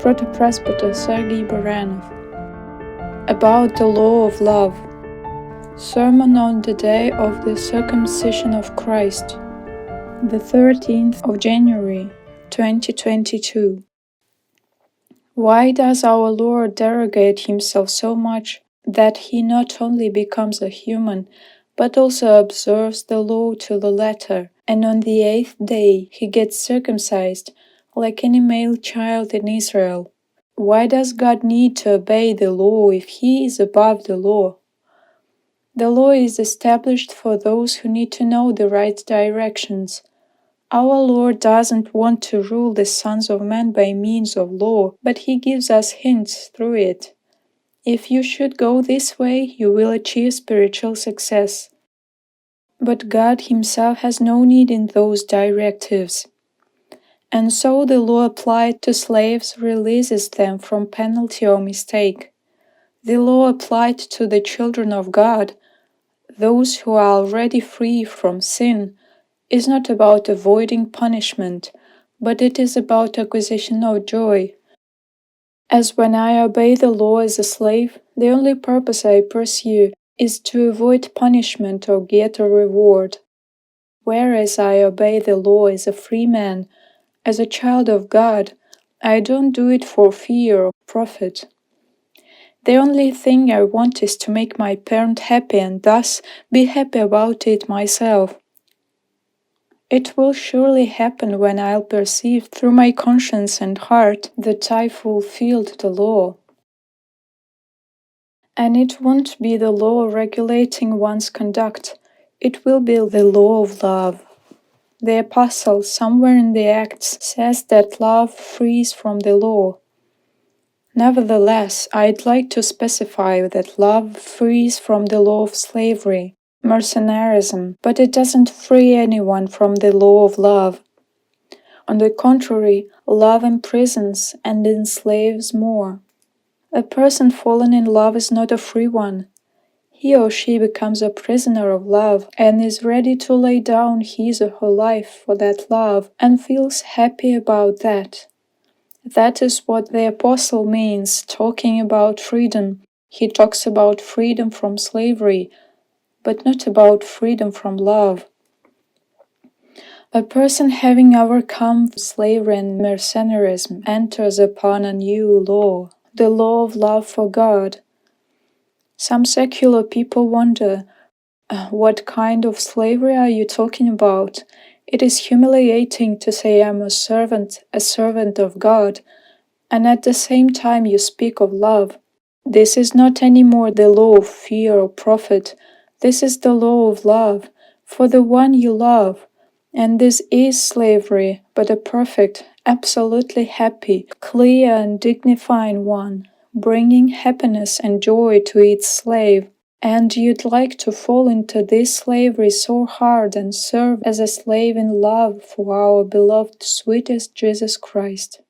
Protopresbyter Sergiy Baranov. About the law of love. Sermon on the day of the circumcision of Christ, the 13th of January, 2022. Why does our Lord derogate himself so much that he not only becomes a human, but also observes the law to the letter, and on the 8th day he gets circumcised, like any male child in Israel? Why does God need to obey the law if he is above the law? The law is established for those who need to know the right directions. Our Lord doesn't want to rule the sons of men by means of law, but he gives us hints through it. If you should go this way, you will achieve spiritual success. But God himself has no need in those directives. And so the law applied to slaves releases them from penalty or mistake. The law applied to the children of God, those who are already free from sin, is not about avoiding punishment, but it is about acquisition of joy. As when I obey the law as a slave, the only purpose I pursue is to avoid punishment or get a reward. Whereas I obey the law as a free man, as a child of God, I don't do it for fear or profit. The only thing I want is to make my parent happy and thus be happy about it myself. It will surely happen when I'll perceive through my conscience and heart that I fulfilled the law. And it won't be the law regulating one's conduct, it will be the law of love. The Apostle, somewhere in the Acts, says that love frees from the law. Nevertheless, I'd like to specify that love frees from the law of slavery, mercenarism, but it doesn't free anyone from the law of love. On the contrary, love imprisons and enslaves more. A person fallen in love is not a free one. He or she becomes a prisoner of love and is ready to lay down his or her life for that love and feels happy about that. That is what the Apostle means, talking about freedom. He talks about freedom from slavery, but not about freedom from love. A person having overcome slavery and mercenarism enters upon a new law, the law of love for God. Some secular people wonder, what kind of slavery are you talking about? It is humiliating to say I'm a servant of God, and at the same time you speak of love. This is not anymore the law of fear or profit. This is the law of love for the one you love. And this is slavery, but a perfect, absolutely happy, clear and dignifying one, bringing happiness and joy to its slave. And you'd like to fall into this slavery so hard and serve as a slave in love for our beloved sweetest Jesus Christ.